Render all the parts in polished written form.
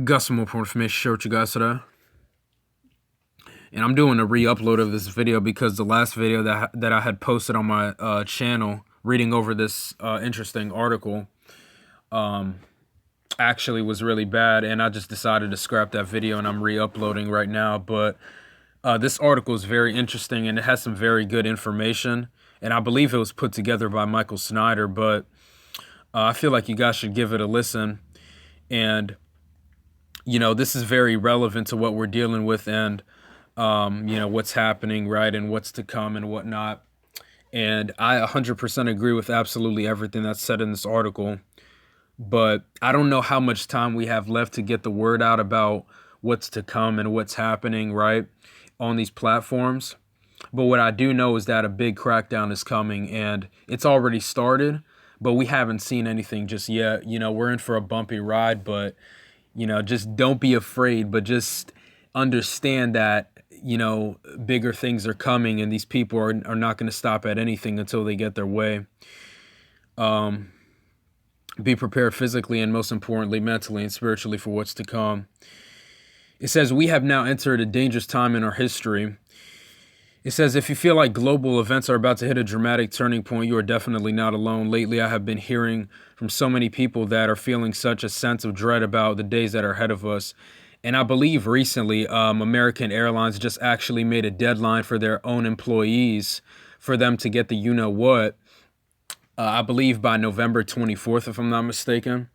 Got some more information to share with you guys today. And I'm doing a re-upload of this video because the last video that I had posted on my channel, reading over this interesting article, actually was really bad, and I just decided to scrap that video, and I'm re-uploading right now. But this article is very interesting, and it has some very good information, and I believe it was put together by Michael Snyder, but I feel like you guys should give it a listen. And this is very relevant to what we're dealing with, and what's happening, right, and what's to come and whatnot. And I 100% agree with absolutely everything that's said in this article. But I don't know how much time we have left to get the word out about what's to come and what's happening, right, on these platforms. But what I do know is that a big crackdown is coming, and it's already started, but we haven't seen anything just yet. We're in for a bumpy ride, but, just don't be afraid, but just understand that, bigger things are coming, and these people are not going to stop at anything until they get their way. Be prepared physically and, most importantly, mentally and spiritually for what's to come. It says, we have now entered a dangerous time in our history. It says, if you feel like global events are about to hit a dramatic turning point, you are definitely not alone. Lately, I have been hearing from so many people that are feeling such a sense of dread about the days that are ahead of us. And I believe recently, American Airlines just actually made a deadline for their own employees for them to get the you-know-what. I believe by November 24th, if I'm not mistaken.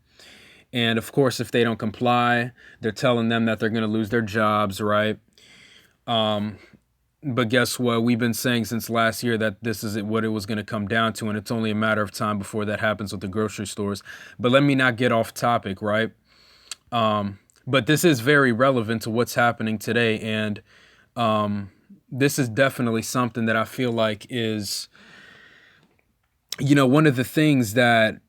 And of course, if they don't comply, they're telling them that they're going to lose their jobs, right? But guess what? We've been saying since last year that this is what it was going to come down to, and it's only a matter of time before that happens with the grocery stores. But let me not get off topic, right? But this is very relevant to what's happening today, and this is definitely something that I feel like is, one of the things that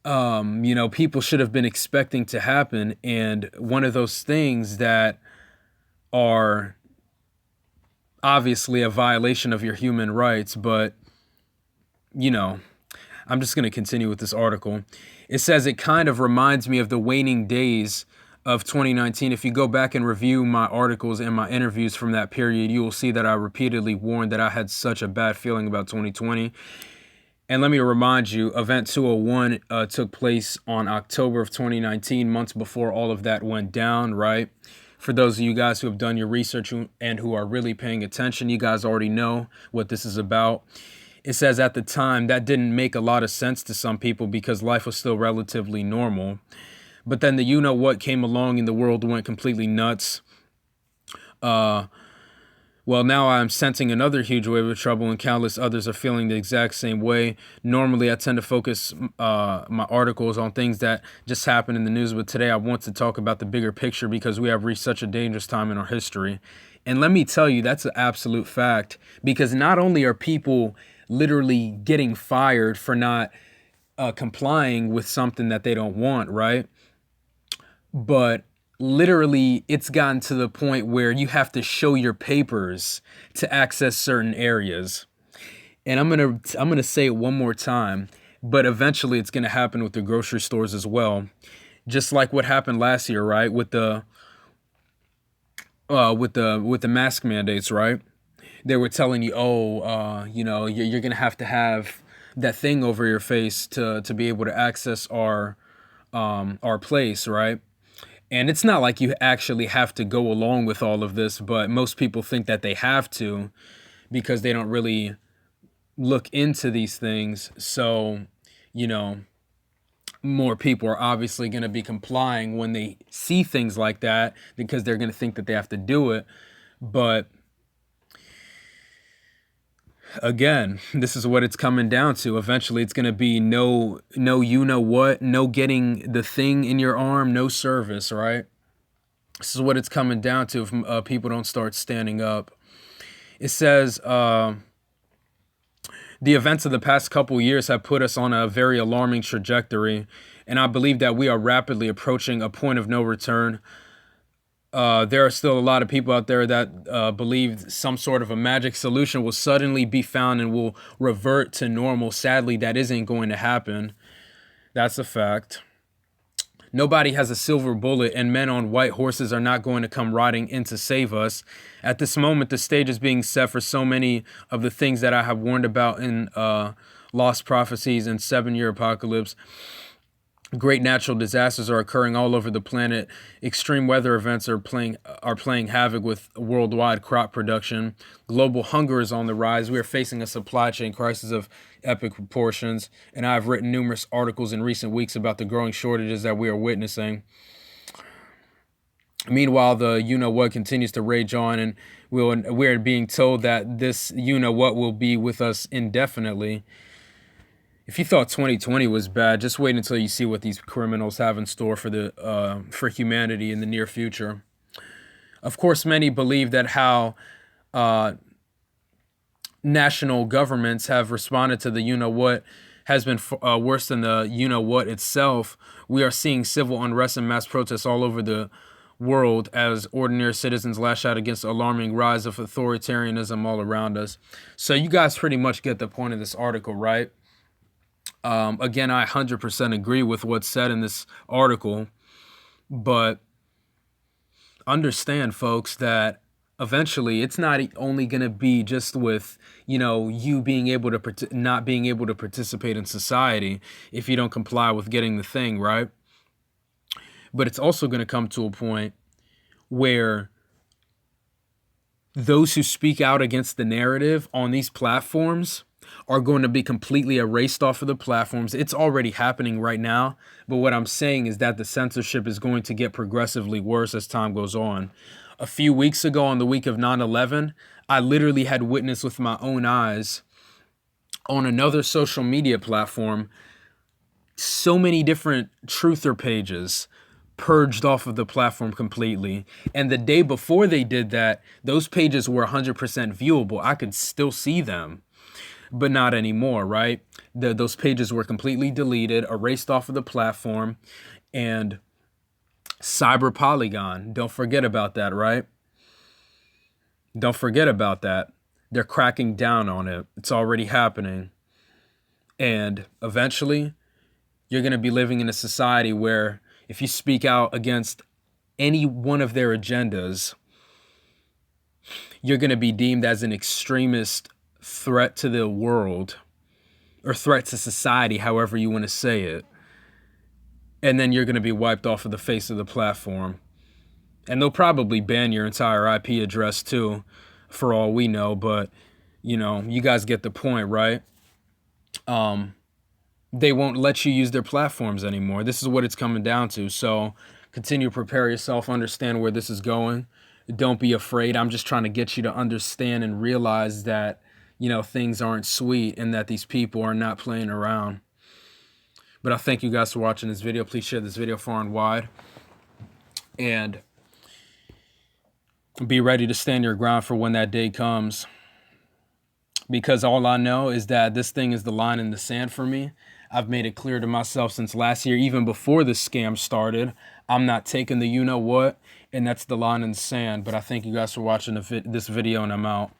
people should have been expecting to happen, and one of those things that are obviously a violation of your human rights. But I'm just going to continue with this article. It says, it kind of reminds me of the waning days of 2019. If you go back and review my articles and my interviews from that period, you will see that I repeatedly warned that I had such a bad feeling about 2020. And let me remind you, Event 201 took place on October of 2019, months before all of that went down, right? For those of you guys who have done your research and who are really paying attention, you guys already know what this is about. It says at the time that didn't make a lot of sense to some people because life was still relatively normal. But then the you-know-what came along and the world went completely nuts. Well, now I'm sensing another huge wave of trouble, and countless others are feeling the exact same way. Normally, I tend to focus my articles on things that just happen in the news, but today I want to talk about the bigger picture because we have reached such a dangerous time in our history. And let me tell you, that's an absolute fact, because not only are people literally getting fired for not complying with something that they don't want, right? But literally it's gotten to the point where you have to show your papers to access certain areas. And I'm going to say it one more time, but eventually it's going to happen with the grocery stores as well. Just like what happened last year, right? With the mask mandates, right? They were telling you, you're going to have that thing over your face to be able to access our place, right? And it's not like you actually have to go along with all of this, but most people think that they have to because they don't really look into these things. So, more people are obviously going to be complying when they see things like that because they're going to think that they have to do it. But again, this is what it's coming down to. Eventually, it's going to be no, you-know-what, no getting the thing in your arm, no service, right? This is what it's coming down to if people don't start standing up. It says, the events of the past couple years have put us on a very alarming trajectory, and I believe that we are rapidly approaching a point of no return. There are still a lot of people out there that believe some sort of a magic solution will suddenly be found and will revert to normal. Sadly, that isn't going to happen. That's a fact. Nobody has a silver bullet, and men on white horses are not going to come riding in to save us. At this moment, the stage is being set for so many of the things that I have warned about in Lost Prophecies and 7-Year Apocalypse. Great natural disasters are occurring all over the planet. Extreme weather events are playing havoc with worldwide crop production. Global hunger is on the rise. We are facing a supply chain crisis of epic proportions, and I have written numerous articles in recent weeks about the growing shortages that we are witnessing. Meanwhile, the you-know-what continues to rage on, and we're being told that this you-know-what will be with us indefinitely. If you thought 2020 was bad, just wait until you see what these criminals have in store for humanity in the near future. Of course, many believe that how national governments have responded to the you-know-what has been worse than the you-know-what itself. We are seeing civil unrest and mass protests all over the world as ordinary citizens lash out against the alarming rise of authoritarianism all around us. So you guys pretty much get the point of this article, right? Again, I 100% agree with what's said in this article, but understand, folks, that eventually it's not only going to be just with, you being able to not being able to participate in society if you don't comply with getting the thing, right? But it's also going to come to a point where those who speak out against the narrative on these platforms are going to be completely erased off of the platforms. It's already happening right now. But what I'm saying is that the censorship is going to get progressively worse as time goes on. A few weeks ago, on the week of 9/11, I literally had witnessed with my own eyes on another social media platform so many different truther pages purged off of the platform completely. And the day before they did that, those pages were 100% viewable. I could still see them, but not anymore, right? Those pages were completely deleted, erased off of the platform. And Cyber Polygon, don't forget about that, right? Don't forget about that. They're cracking down on it. It's already happening. And eventually, you're going to be living in a society where if you speak out against any one of their agendas, you're going to be deemed as an extremist threat to the world or threat to society, however you want to say it. And then you're going to be wiped off of the face of the platform. And they'll probably ban your entire IP address too, for all we know. But, you guys get the point, right? They won't let you use their platforms anymore. This is what it's coming down to. So continue to prepare yourself, understand where this is going. Don't be afraid. I'm just trying to get you to understand and realize that, things aren't sweet and that these people are not playing around. But I thank you guys for watching this video. Please share this video far and wide. And be ready to stand your ground for when that day comes. Because all I know is that this thing is the line in the sand for me. I've made it clear to myself since last year, even before this scam started, I'm not taking the you-know-what, and that's the line in the sand. But I thank you guys for watching this video, and I'm out.